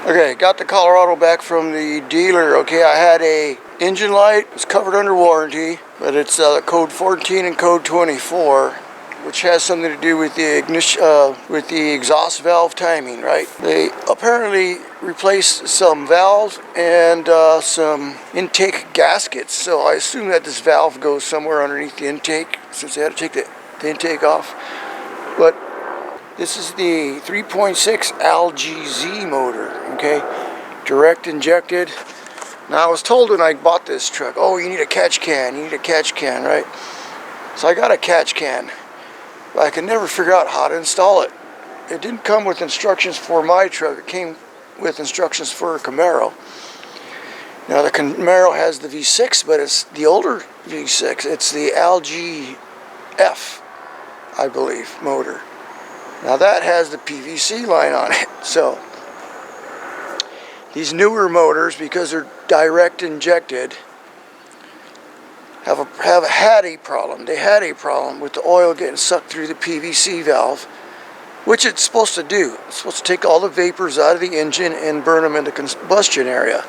Okay, got the Colorado back from the dealer. Okay, I had a engine light. It's covered under warranty, but it's code 14 and code 24, which has something to do with the ignition, with the exhaust valve timing, right? They apparently replaced some valves and some intake gaskets, so I assume that this valve goes somewhere underneath the intake, since they had to take the intake off. But this is the 3.6 LGZ motor, okay? Direct injected. Now I was told when I bought this truck, oh, you need a catch can, right? So I got a catch can, but I could never figure out how to install it. It didn't come with instructions for my truck, it came with instructions for a Camaro. Now the Camaro has the V6, but it's the older V6. It's the LGF, I believe, motor. Now that has the PVC line on it. So these newer motors, because they're direct injected, have had a problem. They had a problem with the oil getting sucked through the PVC valve, which it's supposed to do. It's supposed to take all the vapors out of the engine and burn them in the combustion area.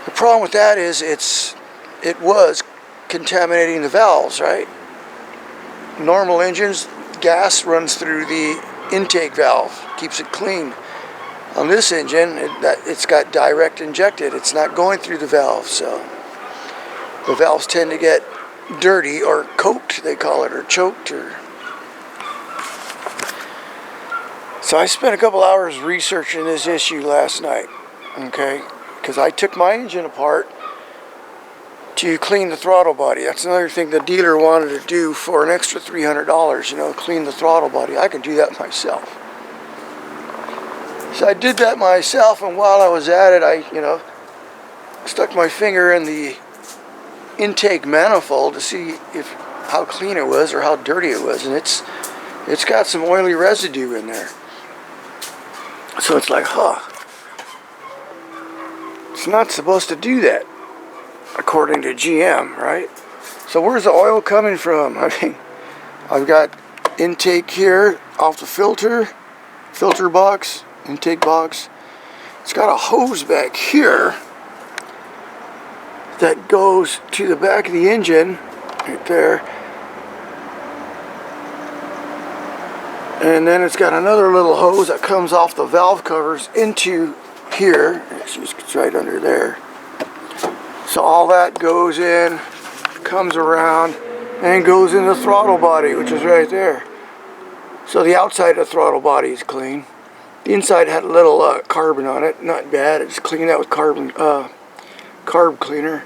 The problem with that is it was contaminating the valves, right? Normal engines, gas runs through the intake valve, keeps it clean. On this engine, it's got direct injected. It's not going through the valve, so the valves tend to get dirty or coked, they call it, or choked. So I spent a couple hours researching this issue last night, okay? Because I took my engine apart to clean the throttle body. That's another thing the dealer wanted to do for an extra $300, you know, clean the throttle body. I could do that myself. So I did that myself, and while I was at it, I stuck my finger in the intake manifold to see how clean it was or how dirty it was, and it's got some oily residue in there. So it's like, it's not supposed to do that, according to GM, right? So where's the oil coming from? I mean, I've got intake here off the filter box, intake box. It's got a hose back here that goes to the back of the engine, right there. And then it's got another little hose that comes off the valve covers into here. It's right under there. So all that goes in, comes around, and goes in the throttle body, which is right there. So the outside of the throttle body is clean. The inside had a little carbon on it, not bad. It's cleaned out with carb cleaner.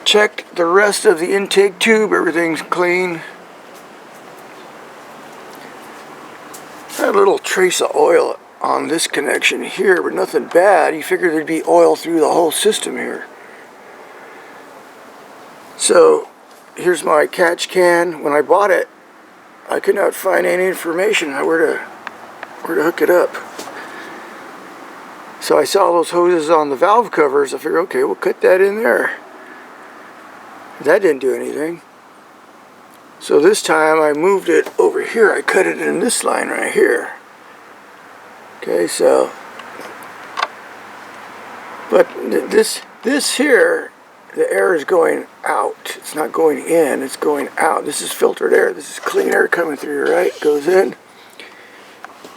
Checked the rest of the intake tube, everything's clean. Had a little trace of oil on this connection here, but nothing bad. You figured there'd be oil through the whole system here. So here's my catch can. When I bought it, I could not find any information on where to hook it up. So I saw those hoses on the valve covers. I figured, okay, we'll cut that in there. That didn't do anything. So this time I moved it over here. I cut it in this line right here. Okay, so, but this here, the air is going out. It's not going in, it's going out. This is filtered air. This is clean air coming through, right? Goes in.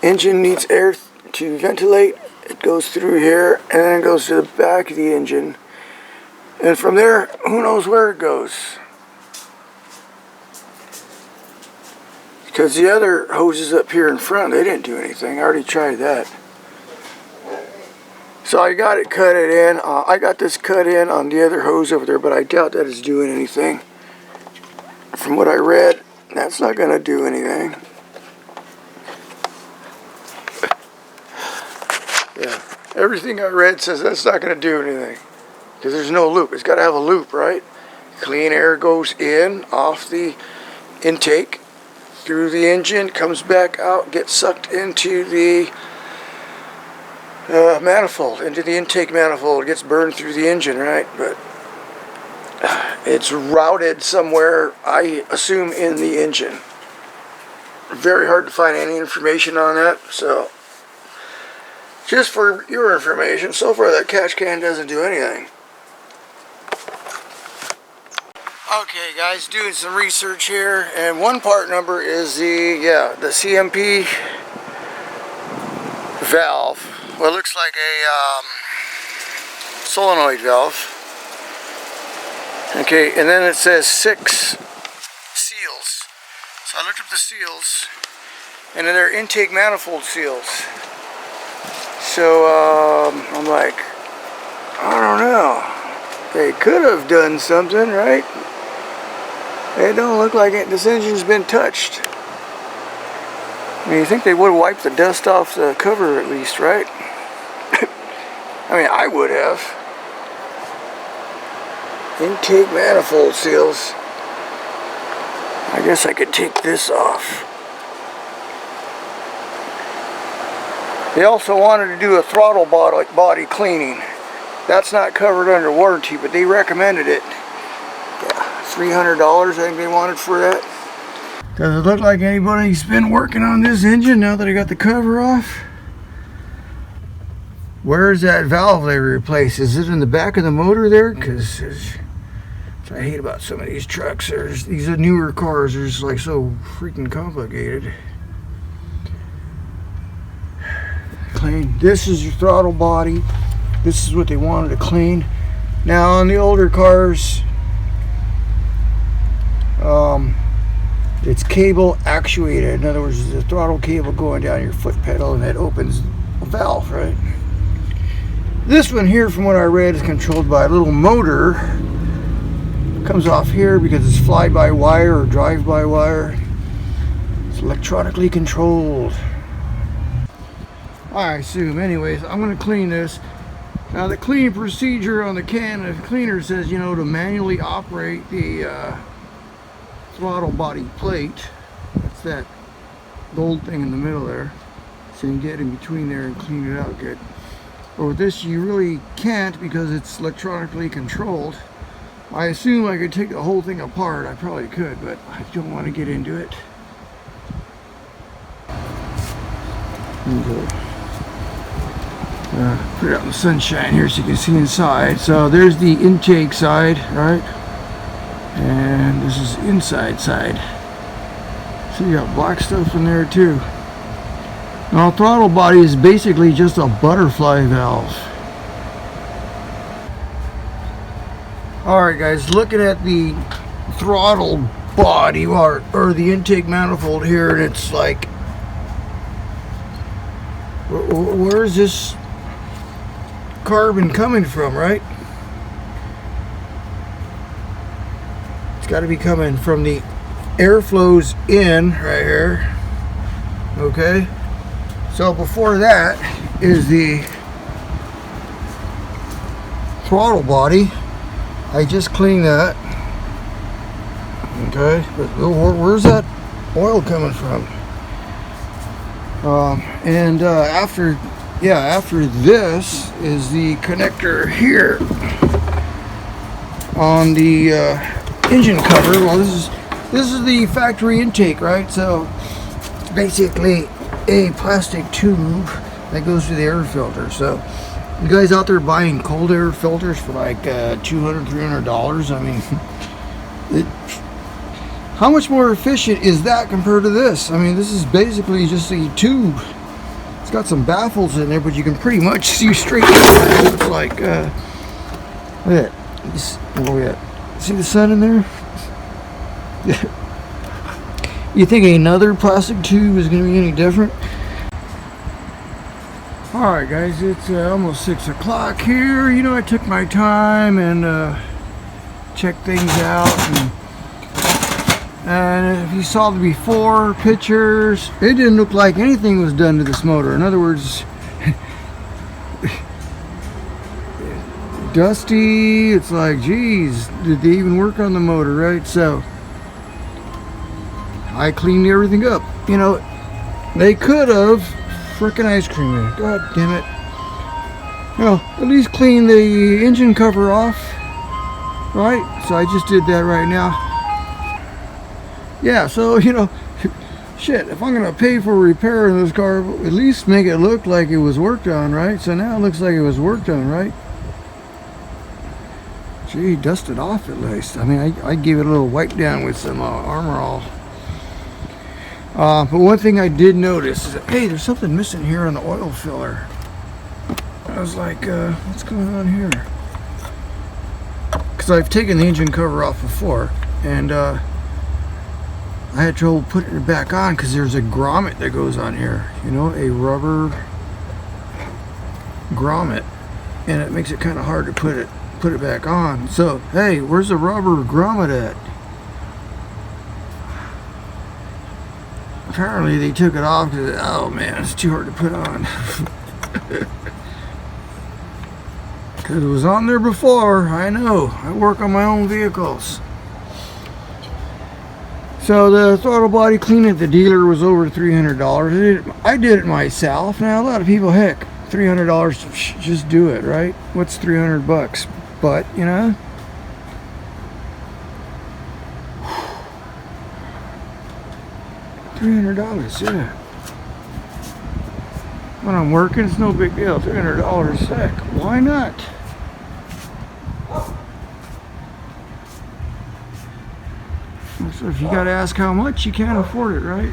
Engine needs air to ventilate. It goes through here, and then it goes to the back of the engine. And from there, who knows where it goes. Because the other hoses up here in front, they didn't do anything. I already tried that. So I got it cut in. I got this cut in on the other hose over there, but I doubt that it's doing anything. From what I read, that's not going to do anything. Yeah, everything I read says that's not going to do anything. Because there's no loop. It's got to have a loop, right? Clean air goes in off the intake, through the engine, comes back out, gets sucked into the manifold, into the intake manifold, gets burned through the engine, right? But it's routed somewhere, I assume, in the engine. Very hard to find any information on that, so Just for your information, so far that catch can doesn't do anything. Okay guys, doing some research here, and one part number is the CMP valve. Well, it looks like a solenoid valve. Okay, and then it says 6 seals. So I looked up the seals, and then they're intake manifold seals. So I'm like, I don't know. They could have done something, right? It don't look like it. This engine's been touched. I mean, you think they would have wiped the dust off the cover at least, right? I mean, I would have. Intake manifold seals. I guess I could take this off. They also wanted to do a throttle body cleaning. That's not covered under warranty, but they recommended it. $300 I think they wanted for that. Does it look like anybody's been working on this engine now that I got the cover off? Where's that valve they replaced? Is it in the back of the motor there? Because I hate about some of these trucks. These are newer cars. They're just like so freaking complicated. Clean. This is your throttle body. This is what they wanted to clean. Now on the older cars, it's cable actuated. In other words, there's a throttle cable going down your foot pedal, and that opens a valve, right? This one here, from what I read, is controlled by a little motor. It comes off here because it's fly-by-wire or drive-by-wire. It's electronically controlled. I assume. Anyways, I'm going to clean this. Now the cleaning procedure on the can, the cleaner says, you know, to manually operate the throttle body plate. That's that gold thing in the middle there. So you can get in between there and clean it out good. But with this you really can't because it's electronically controlled. I assume I could take the whole thing apart. I probably could, but I don't want to get into it. Put it out in the sunshine here so you can see inside. So there's the intake side, right? And this is inside side. So you got black stuff in there too. Now throttle body is basically just a butterfly valve. Alright guys, looking at the throttle body or the intake manifold here, and it's like, where's this carbon coming from, right? It's got to be coming from the airflows in right here. Okay, so before that is the throttle body. I just cleaned that. Okay, but where's that oil coming from? After this is the connector here on the engine cover. Well, this is the factory intake, right? So it's basically a plastic tube that goes to the air filter. So you guys out there buying cold air filters for like $200, $300, I mean, how much more efficient is that compared to this? I mean, this is basically just a tube. It's got some baffles in there, but you can pretty much see straight through it. It's like, look at that. See the sun in there? You think another plastic tube is going to be any different? Alright guys, it's almost 6 o'clock here. You know, I took my time and checked things out. And if you saw the before pictures, it didn't look like anything was done to this motor. In other words, dusty. It's like, geez, did they even work on the motor, right? So I cleaned everything up. You know, they could have frickin' ice cream in it. God damn it. Well, at least clean the engine cover off, right? So I just did that right now. Yeah, so, you know, shit, if I'm gonna pay for repairing this car, at least make it look like it was worked on, right? So now it looks like it was worked on, right? Gee, dusted off at least. I mean, I gave it a little wipe down with some Armor All. But one thing I did notice is that, hey, there's something missing here on the oil filler. I was like, what's going on here? Because I've taken the engine cover off before, and I had trouble putting it back on because there's a grommet that goes on here. You know, a rubber grommet, and it makes it kind of hard to put it back on. So, hey, where's the rubber grommet at? Apparently they took it off because, oh man, it's too hard to put on. Because it was on there before. I know, I work on my own vehicles. So the throttle body clean at the dealer was over $300. I did it myself. Now a lot of people, heck, $300 just do it, right? What's 300 bucks? But, you know, $300, yeah. When I'm working, it's no big deal. $300, heck, why not? So if you gotta ask how much, you can't afford it, right?